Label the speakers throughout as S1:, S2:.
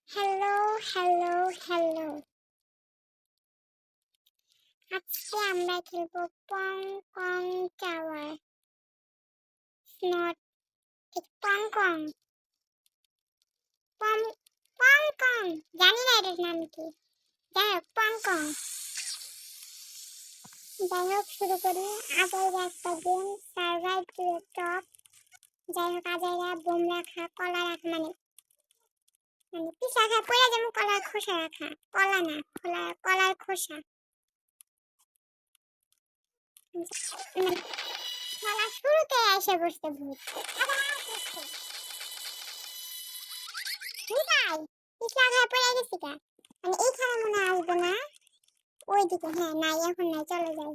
S1: Hello, hello, hello. আজকে আমরা খেলবো পং পং টাওয়ার। নট পং পং পং পং পং। জানি না এটার নাম কি। যাই হোক পং পং। যাই হোক শুরু করি। আজাইরা একটা game survive to the top. যাই হোক আজাইরা বোম রাখা কলা রাখা মানে পিস রাখা পড়ে যেমন কলার খোসা রাখা। কলা না কলার খোসা। মানে খেলা শুরুতে এসে বসতে ভূত। কোথায়? পিছলা ঘায়ে পড়ে গেছি কা? মানে এইখানে মনে হয় আসবে না। ওইদিকে হ্যাঁ নাই এখন নাই চলে যাই।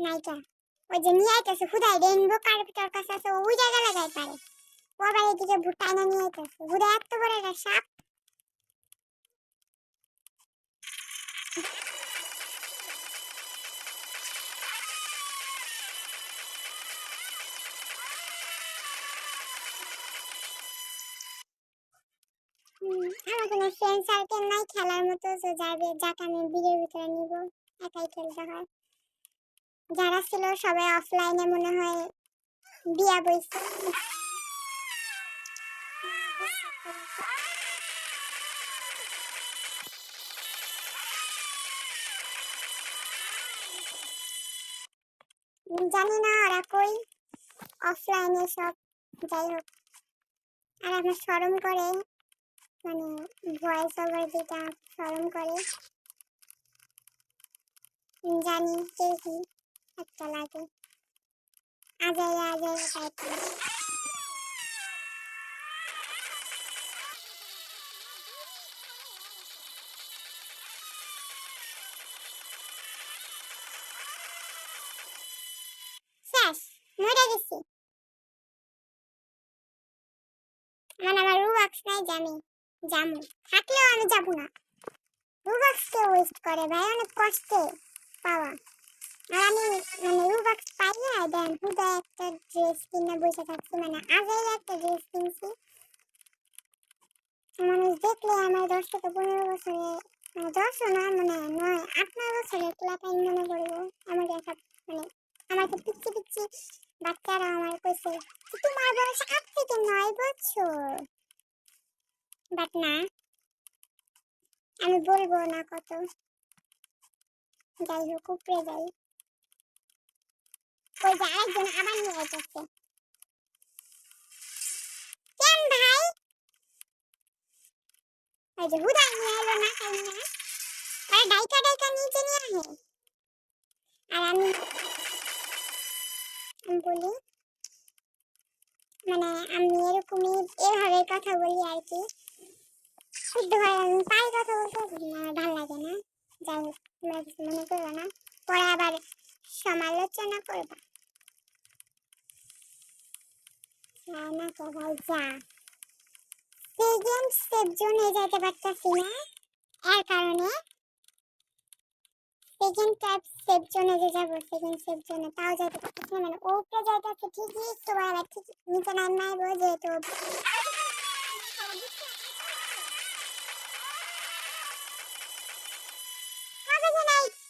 S1: নাইকা ওই যে নিয়ে আইতেছে খুদাই রেইনবো কার্পেটার কাছে আছে ওই জায়গা লাগাই পারে। ও আবার এদিকে ভূত টাইনা নিয়ে আইতেছে। ভূত এত বড় একটা সাপ। আমার কোনো ফ্রেন্ড সার্কেল নাই খেলার মতো যে যাবে যাকে আমি বিয়ের ভিতরে নিব। একাই খেলতে হয়। যারা ছিল সবাই অফলাইনে মনে হয় বিয়া বইছে। জানি না ওরা কই অফলাইনে সব। যাই হোক আর আমার শরম করে মানে ভয়েস ওভার যেটা শরম করে জানি কিরকম একটা লাগে আজাইরা আজাইরা টাইপ। শেষ মরে গেছি। মানে আমার রুবাক্স নাই জানি জামু থাকলেও আমি যাবো না। রুবাক্স কে ওয়েস্ট করে ভাই অনেক কষ্টে পাওয়া। আর আমি মানে রুবাক্স পাইয়া দেন হুদা একটা ড্রেস কিনে বসে থাকছি মানে আজাইরা একটা ড্রেস কিনছি। মানুষ দেখলে আমার 10 থেকে 15 বছরে মানে 10ও না মানে 9 8 9 বছরের পোলাপাইন মনে করবো। আমাকে একটা মানে আমাকে পিচ্ছি পিচ্ছি বাচ্চারা আমার কইছে তোমার বয়স 8 থেকে 9 বছর। বাট না আমি বলবো না কত। যাই হোক উপরে যাই। ওই যে আরেকজন আবার নিয়ে আইতেছে। কেন ভাই? ওই যে হুদাই নিয়ে এলো না তাই না? আরে ডাইকা ডাইকা নিচে নিয়ে আহে। আর আমি বলি মানে আমি এরকমই এভাবে কথা বলি আর কি। শুদ্ধ হয় আমি পাই কথা বলতে ভালো লাগে না। যাই হোক তোমরা কিছু মনে করবে না পরে আবার সমালোচনা করবা। না তো ভাই যা সেকেন্ড সেফ জোনে যেতে পারতাছি না এর কারণে সেকেন্ড টাইপ সেফ জোনে যে যাবো সেকেন্ড সেফ জোনে তাও যেতে পারতাছি না মানে উপরে যাইতেছে ঠিকই একটু আবার ঠিক নিচে নামাইবো যেহেতু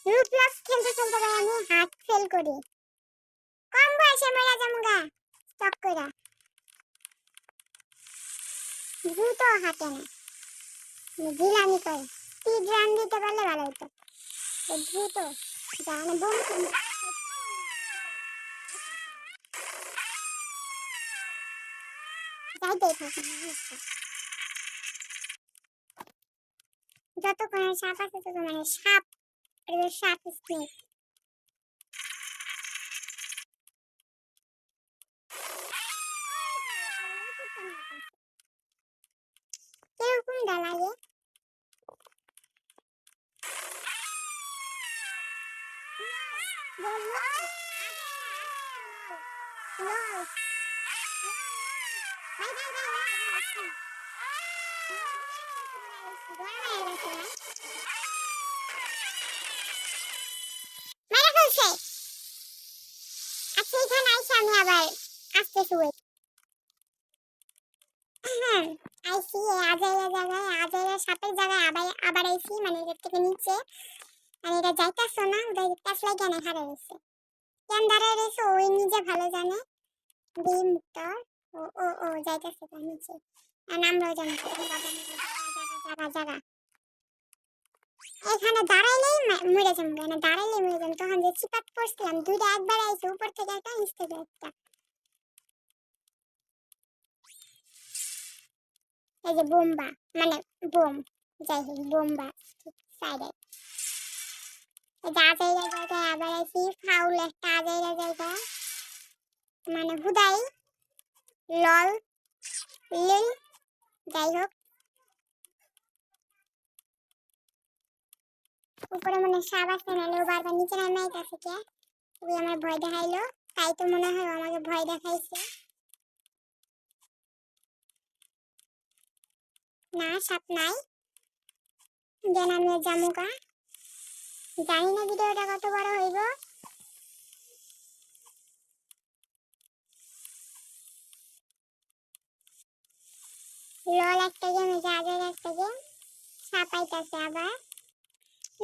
S1: রুবলক্স খেলতে খেলতে ভাই আমি হাত ফেল করি। কম বয়সে মরে যামুগা স্টক কইরা দ্রুত হাঁটে না ঝিলামি করে স্পিড রান দিতে পারলে ভালো হতো। দ্রুত জানে বোম যাইতেই থাকে যতক্ষণ সাপ আছে তত মানে সাপ সাপ স্নেক। কিরকম ডা লাগে মেরে ফেলছে। আচ্ছা এখানে আইসা আমি আবার আসতেছি ওয়েট হ্যাঁ, আইছি এই আজাইরা জায়গায়, আজাইরা সাপের জায়গায় আবার আইছি, মানে এটার থেকে নিচে। আর এটা যাইতাছো না, ওটা পেছলাই কেন খাড়া রয়েছে? কেন দাঁড়ায় রয়েছে ওই নিজে ভালো জানে। ডিম মুক্তর ও যাইতাছে তার নিচে। আর আমরাও জানি জায়গা জায়গা এখানে দাঁড়াইলেই মরে যাবো, এখানে দাঁড়াইলেই মরে যাবো। তখন যে চিপাত পড়ছিলাম, দুইটা একবার আইছে, উপর থেকে একটা নিচ থেকে একটা। এই যে বোম্বা, মানে বোম, যাই হোক বোম্বা সাইডে। এই যে আজাইরা জায়গায় আবার আইছি, ফাউল একটা আজাইরা জায়গা, মানে হুদাই লল লিল, যাই হোক। উপরে মনে সাপ আছে, নাহলে ও বারবার নিচে নামে আইতাছে কে? ওই আমার ভয় দেখাইলো, তাই তো মনে হয় ও আমাকে ভয় দেখাইছে। না, সাপ নাই। দেন আমি জামুকা, জানি না ভিডিওটা কত বড় হইব। লল একটা গেম, এই যে আগের একটা গেম, সাপ আইতাছে আবার।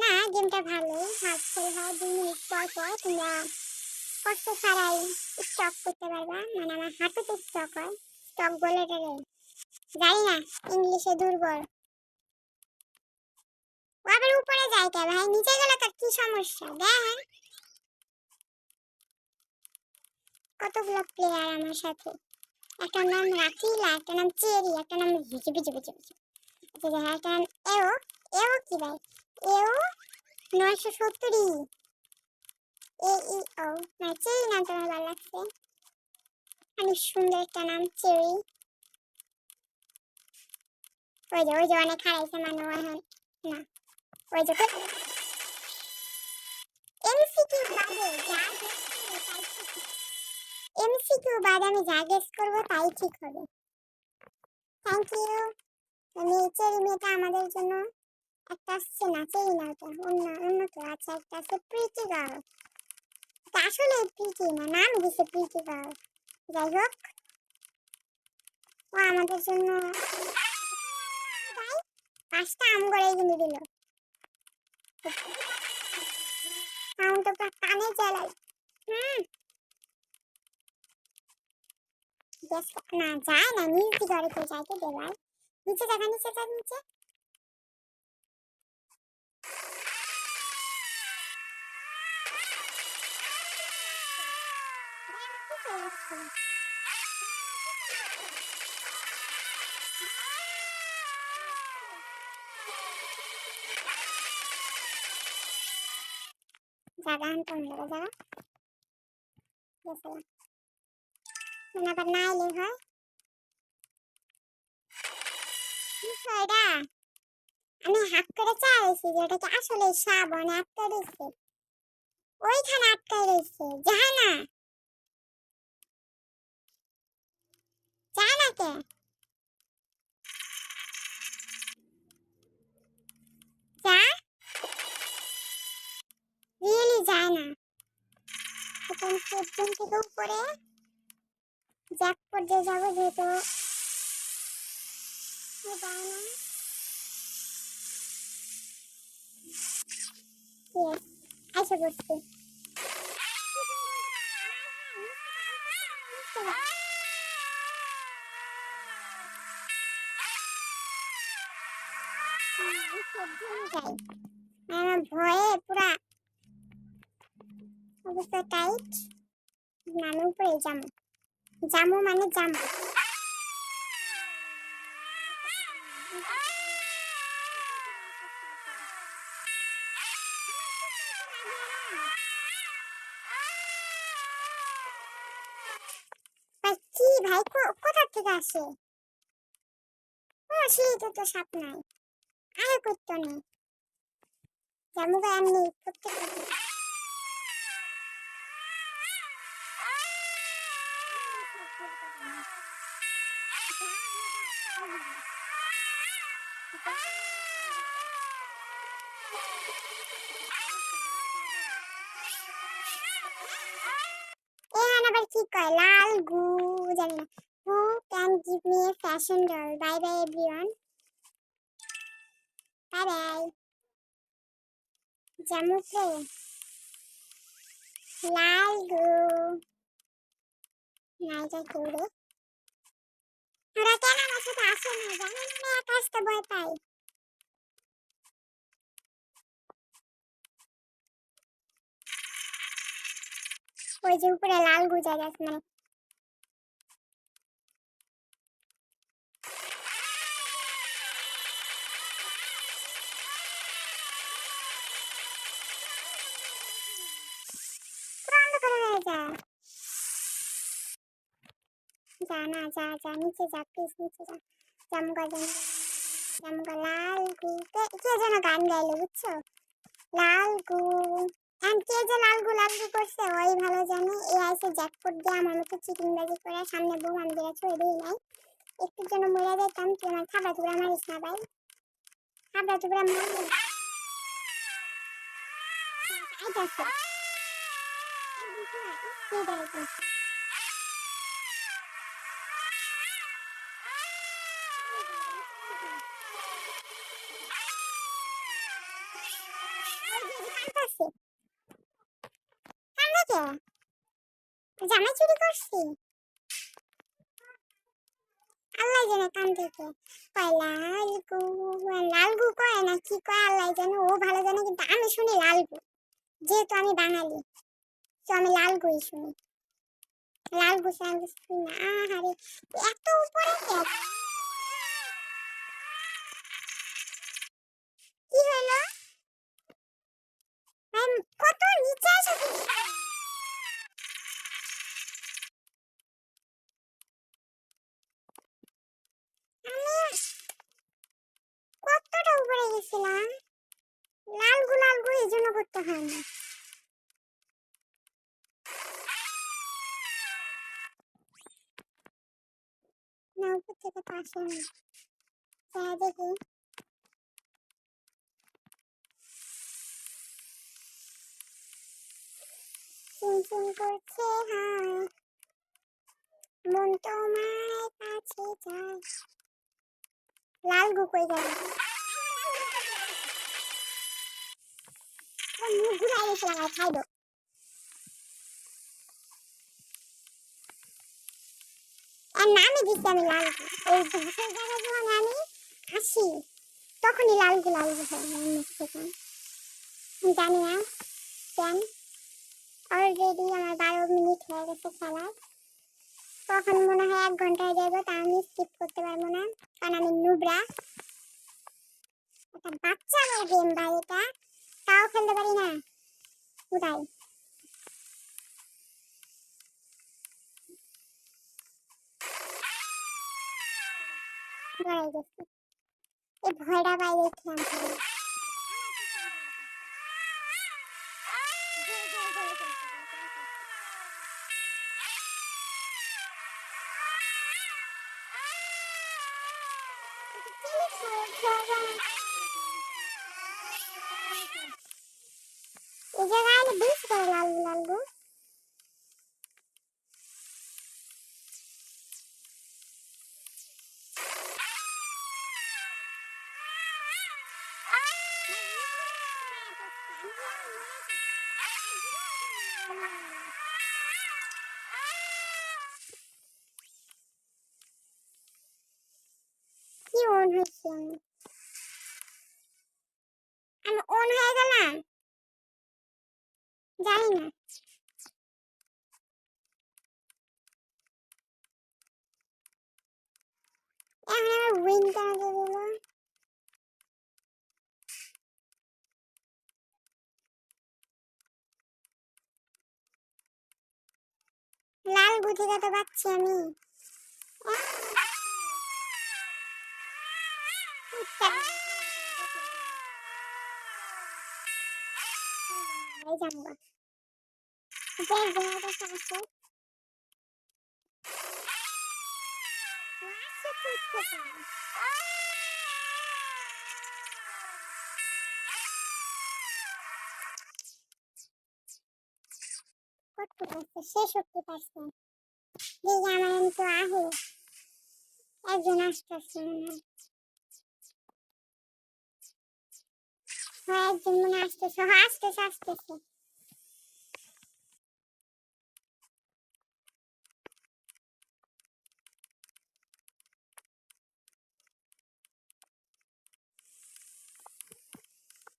S1: না, গেমটা ভালোই, হাত খেল হয়, 2 মিনিট পর পর তোমরা কষ্ট ছাড়াই স্টক করতে পারবা, মানে আমার হাঁটুতে স্টক হয়। স্টক বলে এটারে, জানি না, ইংলিশে দুর্বল। ও আবার উপরে যায় কে ভাই? নিচে গেলে তার কি সমস্যা দেখেন? কতগুলো প্লেয়ার আমার সাথে, একটা নাম রাকিলা, একটা নাম চেরি, একটা নাম ভিজে ভিজে ভিজে ভিজে। আচ্ছা দেখা, একটা নাম এও। এও কি ভাই? এও 970 এ ই ও, না চেরি নামটা আমার ভালো লাগছে, অনেক সুন্দর একটা নাম চেরি। ওই যে অনেক হারাইছে মানে এখন, না ওই যে এমসিকিউ বাদে যা এমসিকিউ বাদে আমি যা গেস করবো তাই ঠিক হবে। Thank you. আমি চেরি মেয়েটা আমাদের জন্য একটা আসছে, না চেরি না, ওটা অন্য কেউ। আচ্ছা, একটা আছে প্রিটি গার্ল, আসলে প্রীতি না, নাম দিছে প্রীতি গার্ল। যাই হোক, ও আমাদের জন্য ভাই 5টা আম গড়াই কিনে দিল। সাউন্ডটা পুরো কানে জ্বালাই। হুম, বেশ না যায় না, নিচ দিকে আর কেউ যাইতে দে ভাই। নিচে দেখা, নিচে যা, নিচে। জায়গা আনতে অন্য জায়গা গেছিলাম, মানে আবার না এলে হয়। এটা আমি হাত করে চাইছি যে ওটা কি আসলে সাবান আটকে রয়েছে, ওইখানে আটকে রয়েছে, যায় না, যায় না কে? যা, রিয়েলি যায় না। এখন 14 থেকে উপরে জ্যাক পর্যায়ে যাবো, যেহেতু যায় না। ইয়েস, আইসা পড়ছি। আমার ভয়ে পুরা অবস্থা টাইট। নামে উপরে জামু, জামু মানে জামু। কি ভাই, কোথা থেকে আসে? ও শীতে তো সাপ নাই, আয় করতো নেই, জামু গায়ে এমনি প্রত্যেক এখানে আবার কি কয় লাল গু, জানি না, who can give me a fashion doll. Bye bye everyone. Bye bye. জামুকে লাল গো নাইটা করে ওরা কেন আমার সাথে আসে না জানি না একা আসতে ভয় পাই ওই যে উপরে লাল গুজা গেছে মানে বন্ধ করে হয়ে যা যা না যা যা নিচে যা প্লিজ নিচে যা জামুকা জামুকা লাল গু কে যেন গান গাইলো বুঝছো লাল গু এন্ড কে যে লাল গু করছে ওই ভালো জানে এ আইসে জ্যাকপট দিয়ে আমার মতো চিটিংবাজি করে সামনে বউ আমি দিয়ে ছড়ে দিই নাই একটু জন্য মরে যেতাম তুই আমার খাবার টুকরা মারিস না ভাই খাবার টুকরা মারিস আইতাছে ঠিক আছে জামা চুরি করছি আল্লাহ জানে কান থেকে কয় লাল গু কয় না কি কয় আল্লাহ জানে ও ভালো জানে কিন্তু আমি শুনি লাল গু যেহেতু আমি বাঙালি তো আমি লাল গুই শুনি লাল গু শুনি না আহারে এত উপরে কি হলো কত নিচে এসে কতটা উপরে গেছিলাম লাল গু এই জন্য করতে হয় না উপর থেকে তো আসে না যা দেখি চুন করছে হায় মন তোমার কাছে যায় লাল গু কই গেল মুখ ঘুরাই গেছে লাগাই খাইলো আর নামই দিচ্ছি আমি লাল গু এই ঘাসের জায়গায় যখন আমি আসি তখনই লাল গু হয় মুখ থেকে জানি না কেন অলরেডি আমার 12 মিনিট হয়ে গেছে খেলার তখন মনে হয় 1 ঘন্টায় যাবো তা আমি স্কিপ করতে পারবো না কারণ আমি নুবরা একটা বাচ্চাদের গেম ভাই এটা তাও খেলতে পারি না কোথায় ডরাই গেছি এই ভয়টা বাইরে খেলাম এই জায়গায় আলে বেশি করে লাল লাল গো কি অন হচ্ছে আমি অন হয়ে গেলাম জানি না এখন আমার উইন কেন দিয়ে দিল লাল গু থেকে তো পাচ্ছি আমি এই জানবো যে জায়গাটা আছে কত করছে 66% যে আমার তো আহে একজন আসতেছে মনে হয়। একজন মনে আসতেছে, আসতেছে আসতেছে।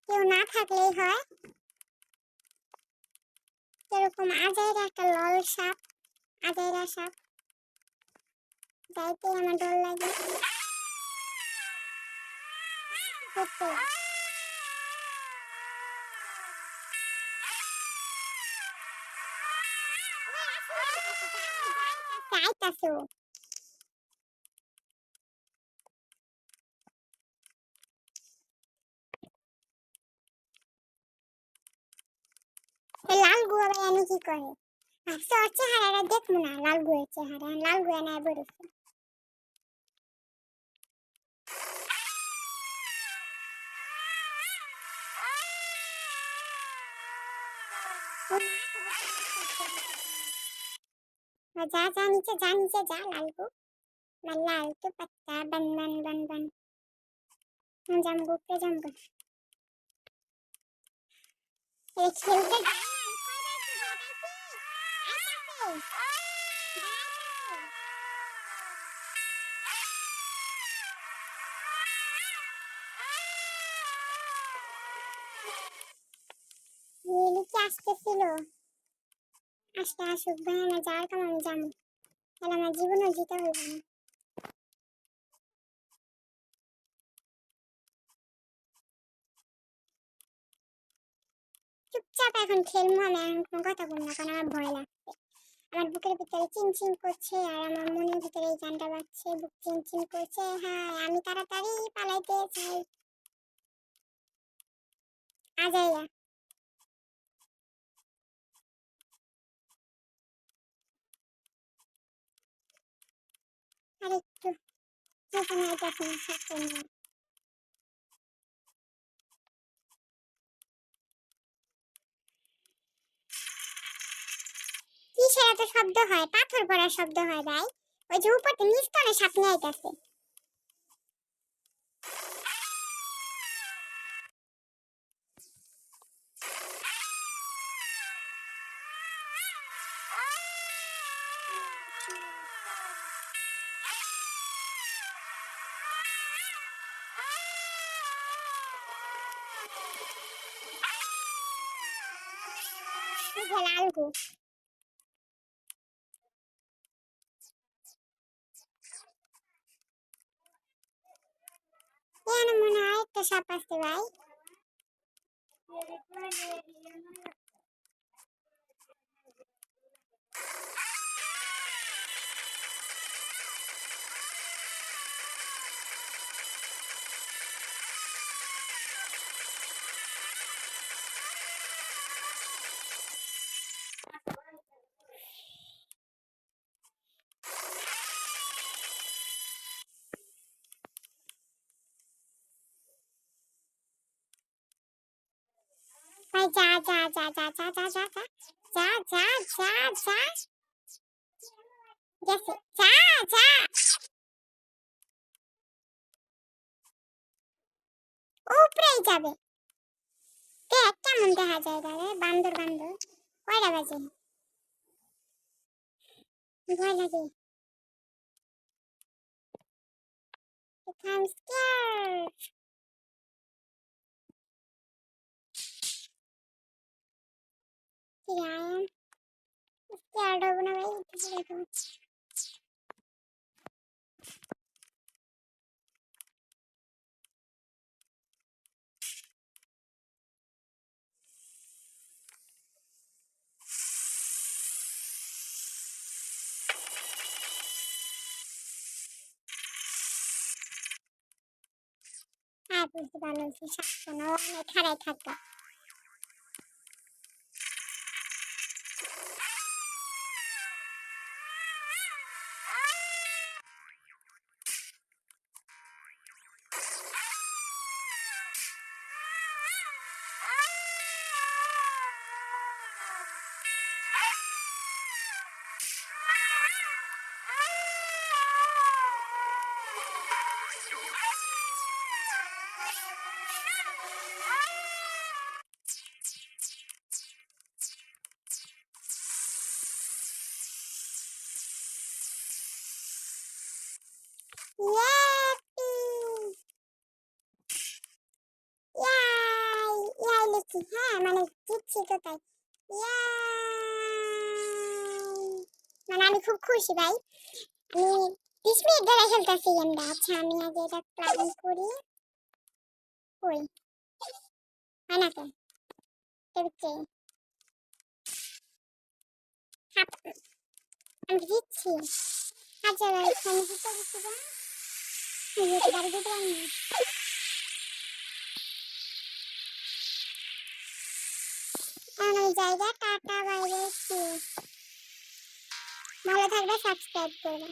S1: কেউ না থাকলেই হয়। এরকম আজাইরা একটা লাল সাপ, আজাইরা সাপ, যাইতে আমার ডর লাগে। আইতাছে ও। লাল গুয়া ভাই আমি কি করে? আচ্ছা ওর চেহারাটা দেখবো না, লাল গুয়ের চেহারা, লাল গুয়া না বেরোছে। जा जा नीचे जा, नीचे जा लाल को। मैं लाल के पत्ता बन बन बन बन। हम जामगो पे जामगो। ये खेलते ये लिखे আসতেছিল। আসতে আসুক ভাই, আমার যাওয়ার কাম আমি যাবো। তাহলে আমার জীবনও জিতে হইব না। চুপচাপ এখন খেলবো আমি, এখন কোনো কথা বলবো না, কারণ আমার ভয় লাগছে। আমার বুকের ভিতরে চিনচিন করছে আর আমার মনের ভিতরে এই গানটা বাজছে, বুক চিনচিন করছে। হ্যাঁ আমি তাড়াতাড়ি পালাইতে চাই। আজাইরা আরেকটু যেখানে আইতাছে না সত্য নিয়ে। কিসের এত শব্দ হয়? পাথর পড়ার শব্দ হয় ভাই। ওই যে উপরে নিস্তরে সাপ নিয়ে আইতাছে। লালগু এখানে মনে হয় একটা সাপ আছে ভাই। ভাই যা যা যা যা যা যা যা যা যা যা যা গেছে, যা যা উপরেই যাবে। দেখ কেমন দেখা যায় তাহলে, বান্দর বান্দর। কয়টা বাজে? ভয় লাগে। I'm scared. I am scared হবো না ভাই, দেখো। হ্যাঁ বুঝতে পারলাম, সাতশো না অনেক খাড়াই থাকতো। মানে জিতছি তো তাই। ইয়াই! মানে আমি খুব খুশি ভাই। আমি 30 মিনিট ধরে খেলতেছি গেমটা। আচ্ছা আমি আগে এটা প্লাগইন করি। কই? হয় না কেন? এদিকে হাপ আমি জিতছি। আচ্ছা ভাই আমি জিতে গেছি গা। এই যে গাড়ি দিতে পারি না। এখন আমি জায়গা tata bye bye see you. ভালো থাকবে সাবস্ক্রাইব করবে।